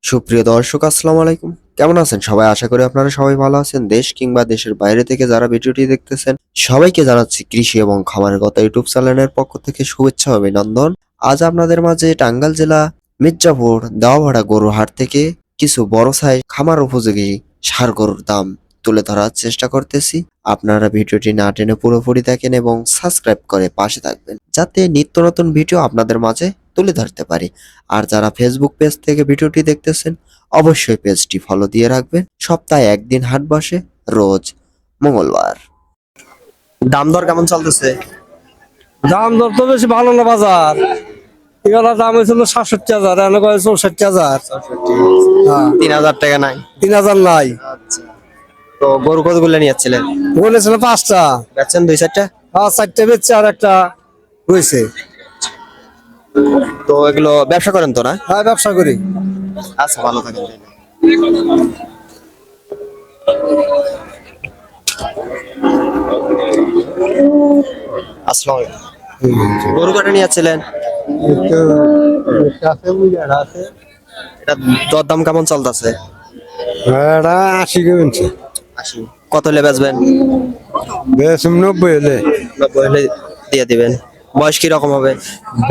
সুপ্রিয় দর্শক, আসসালামু আলাইকুম। কেমন আছেন সবাই? আশা করি আপনারা সবাই ভালো আছেন। দেশ কিংবা দেশের বাইরে থেকে যারা ভিডিওটি দেখতেছেন সবাইকে জানাচ্ছি কৃষি এবং খামারের কথা ইউটিউব চ্যানেলের পক্ষ থেকে শুভেচ্ছা ও অভিনন্দন। আজ আপনাদের মাঝে টাঙ্গাইল জেলা মির্জাপুর দেওয়াভাড়া গরুর হাট থেকে কিছু বড় সাইজ খামার উপযোগী ষাঁড় গরুর দাম তুলে ধরার চেষ্টা করতেছি। আপনারা ভিডিওটি না টেনে পুরোপুরি দেখেন এবং সাবস্ক্রাইব করে পাশে থাকবেন, যাতে নিত্য নতুন ভিডিও আপনাদের মাঝে তুলে ধরতে পারি। আর যারা ফেসবুক পেজ থেকে ভিডিওটি দেখতেছেন অবশ্যই পেজটি ফলো দিয়ে রাখবেন। সপ্তাহে একদিন হাট বসে, রোজ মঙ্গলবার। দাম দর কেমন চলতেছে? দাম দর তো বেশি ভালো না বাজার। এগুলো দাম হয়েছিল ৬৭,০০০, এনে ৬৪,০০০। ৩,০০০ টাকা নাই? ৩,০০০ নাই। তো গরু কতগুলো নিয়েছিলেন? বলেছিল ৫টা, বেচছেন ২-৪টা? ৪টে বেচছে আর একটা রয়েছে। তো এগুলো ব্যবসা করেন তো না? হ্যাঁ, ব্যবসা করি। আচ্ছা, ভালো থাকেন। আসসালামু আলাইকুম। গরু কটা নিয়েছিলেন? এটা দরদাম কেমন চলতেছে? ৮০ কিনছে। ৮০। কত হলে বেচবেন? ৯০ হলে। ৯০ হলে দিয়ে দিবেন। বয়স কি রকম হবে?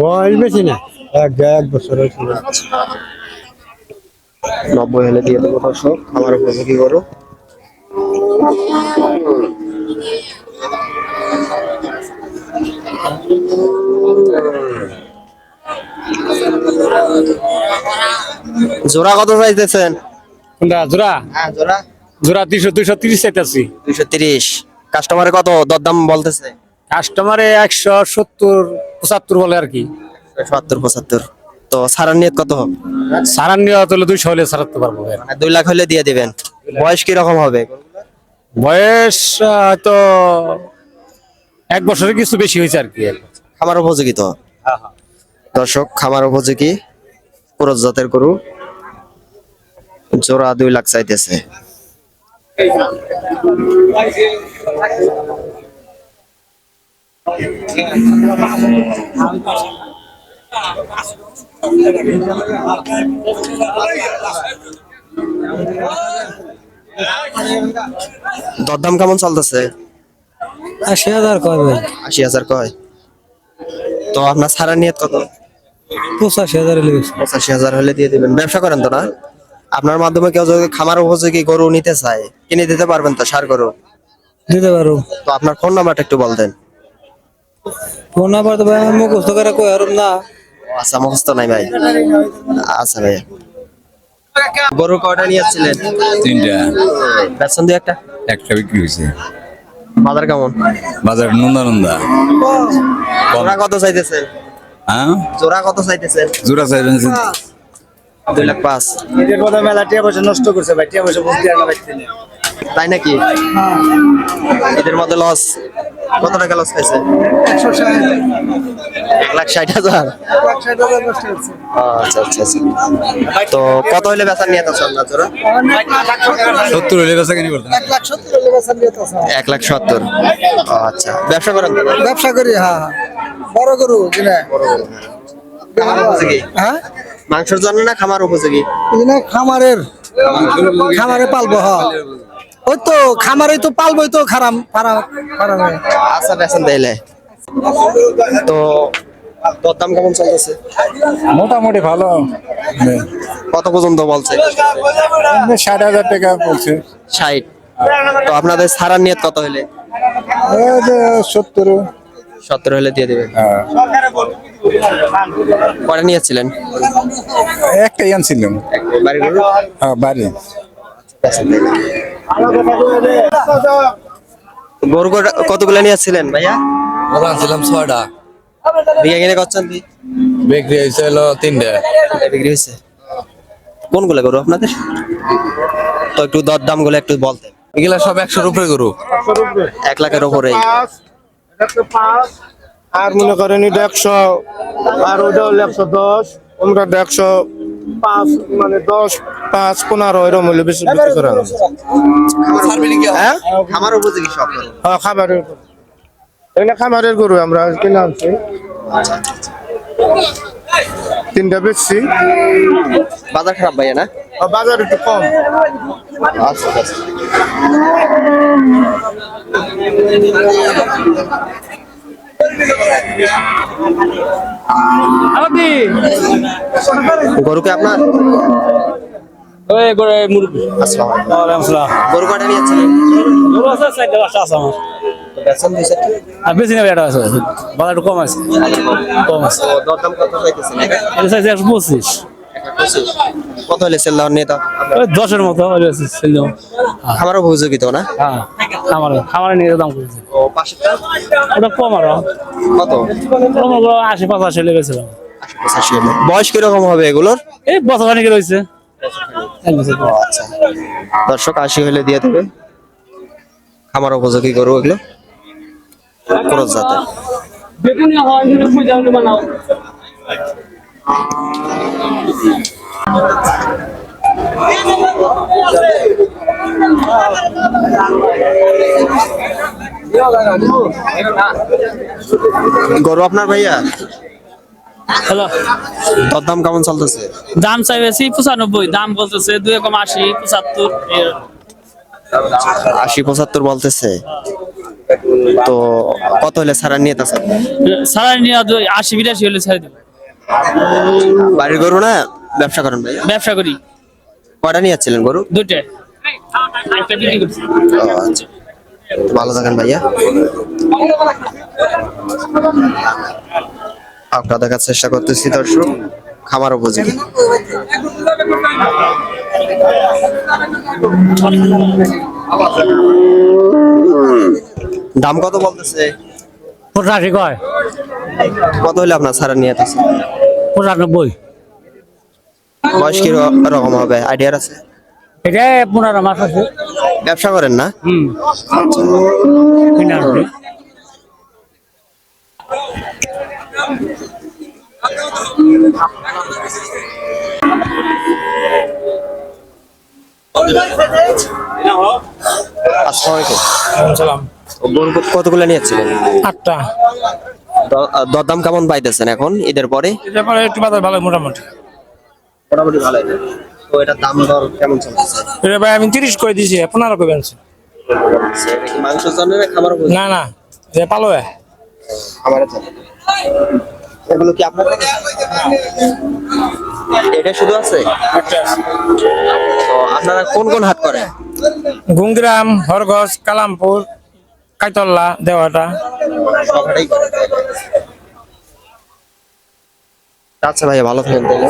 বয়স বেশি না, এক বছর হয়েছে। ৯০ হলে দিয়ে দেবো দর্শক। আমার উপযোগী গরু। জোড়া কত চাইতেছেন? কোনটা জোড়া? হ্যাঁ, জোড়া জোড়া ২৩০ চাইতেছি। ২৩০। কাস্টমারে কত দরদাম বলতেছে? কাস্টমারে ১৭০-৭৫ বলে আর কি। ৭০-৭৫। তো ছাড়ার নিয়ত কত হবে? সারান নেওয়া হলে ২০০ হলে সারাতে পারবো। মানে ২ লাখ হলে দিয়ে দিবেন। বয়স কি রকম হবে? বয়স হয়তো ১ বছরের কিছু বেশি হয়েছে আর কি। খামার উপযোগী তো? দর্শক, খামার উপযোগী পুরুষ জাতের গরু। জোড়া ২ লাখ চাইতেছে। দরদাম কেমন চলতেছে? ৮০,০০০ কয় ভাই? ৮০,০০০ কয়। তো আপনার ছাড়ার নিয়ত কত? ৮৫,০০০ হলে। ৮৫,০০০ হলে দিয়ে দিবেন। ব্যবসা করেন তো না? আপনার মাধ্যমে কেউ যদি খামার উপযোগী গরু নিতে চায় কিনে দিতে পারবেন তো ষাঁড় গরু? দিতে পারো। তো আপনার ফোন নাম্বারটা একটু বলতেন। ফোন নাম্বার তো ভাই আমি মুখস্থ করে কই আর না। আচ্ছা, মুখস্থ নাই ভাই। আচ্ছা ভাই, গরু কয়টা নিয়েছিলেন? ৩টা। বেচন দিয়ে একটা? একটা বিক্রি হয়েছে। বাজার কেমন? বাজার নন্দা। জোড়া কত চাইতেছেন? হ্যাঁ, জোড়া কত চাইতেছেন? জোড়া চাইবেন 2,05,000। এদের মধ্যে মেলা টিয়া পয়সা নষ্ট করছে ভাই, টিয়া পয়সা বুঝতে আর না ভাই। তাই নাকি? এদের মধ্যে লস কত টাকা লস খাইছে? 1,60,000। আচ্ছা আচ্ছা আচ্ছা। তো কত হইলে বেচার নিয়ে আছে আপনার জোড়া? 70 হলে বেচা কিনি করতেন। ১,৭০,০০০ হলে বেচা নিয়ে তো আছে। 1,70,000। আচ্ছা, ব্যবসা করেন তো? ব্যবসা করি। হ্যাঁ, বড় গরু কিনে। খামার উপযোগী? হ্যাঁ, মাংসের জন্য না খামার উপযোগী? এখানে খামারে পালবো। হ্যাঁ, ওই তো খামারে তো পালবোই তো। খারাপ। আচ্ছা, বেচেন তাইলে। তো দরদাম কেমন চলতেছে? মোটামুটি ভালো। কত পর্যন্ত বলছে? ৬০,০০০ টাকা বলছে। 60। তো আপনাদের ছাড়ার নিয়ত কত হলে? ৭০। 70 হলে দিয়ে দেবেন। হ্যাঁ, কটা নিয়েছিলেন? একটাই আনছিলাম। বাড়ি গরু? হ্যাঁ, বাড়ি। গরু কতগুলো নিয়েছিলেন ভাইয়া? আনছিলাম ৬টা। বিঘা কিনে করছেন? বিক্রি হয়েছে হলো 3টা। বিক্রি হয়েছে। কোনগুলো গরু আপনাদের? তো একটু দরদাম গুলো একটু বলতেন। এগুলা সব ১০০-র উপরে গরু। 1 লাখের উপরে। আর মনে করেন এটা ১০০, আর ওটা হলো ১১০, ওটা ১০৫, মানে ১০, ৫, ১৫ এরকম হলে বেশি বিক্রি করা হয়। হ্যাঁ, খামার উপযোগী সব গরু। হ্যাঁ, খাবারের এখানে খামারের গরু আমরা কিনে আনছি। 3টা বেচছি। বাজার খারাপ ভাইয়া না? বাজার একটু কম। আচ্ছা আচ্ছা। গরুকে আপনার আসসালামু আলাইকুম। গরু কয়টা নিয়েছিলেন? বেচন দিয়েছে কি? বেশি না বেটা আছে বাজার একটু কম আছে কম আছে তো দরদাম কত চাইতেছেন? এটা চাইছে 125 কত হলে সেল দেওয়ার নিয়ে তা ওই 10-এর মতো ছিল। আমারও উপযোগিত না? হ্যাঁ আমার নিয়ে দাম করেছে ও পাশেরটা ওটা কম আরো কত? কম 80-85 লেগেছিলাম। 85 হলে। বয়স কিরকম হবে এগুলোর? এই বছর খানিক রয়েছে আচ্ছা, দর্শক 80 হলে দিয়ে দেবে। আমার উপযোগী গরু এগুলো ক্রস জাতের। গরু আপনার ভাইয়া? হ্যালো দরদাম কেমন চলতেছে? দাম চাইছি 95, দাম বলতেছে 2.80 75 80-75 বলতেছে। তো কত হলে ছাড়া নিয়ে তাছে? সারা নিয়ে 80-82 হলে ছেড়ে দেব। বাড়ির গরু না ব্যবসা করেন ভাইয়া? ব্যবসা করি কয়টা নিয়ে যাচ্ছিলেন গরু? দুইটা একটা বিক্রি করছি। ও আচ্ছা, ভালো থাকেন ভাইয়া। আপনার দেখার চেষ্টা করতেছি দর্শক খামার উপযোগী। দাম কত বলতেছে? 85 কয় কত হলে আপনার ছাড়া নিয়ে আসছে? 95 বয়স কি রকম হবে আইডিয়ার আছে? এটা 15 মাস আছে। ব্যবসা করেন না? আসসালামু আলাইকুম। কতগুলো নিয়েছিলেন? 8টা। দরদাম কেমন পাইতেছেন এখন ঈদের পরে? এরপরে একটু বাজার ভালো মোটামুটি। মোটামুটি ভালো। তো এটার দাম দর কেমন চলতেছে? এটা ভাই আমি 30 করে দিয়েছি 15 করে বেনছি। এটা কি মাংসের জন্য না খামার উপযোগী? না না এটা পালো খামারের জন্য। এগুলো কি আপনার কাছে? এটা শুধু আছে? তো আপনারা কোন কোন হাট করেন? গুংগ্রাম, হরগজ, কালামপুর, কাইতল্লা, দেওয়াটা। সব হাটেই করেন। আচ্ছা ভাইয়া ভালো থাকেন তাহলে।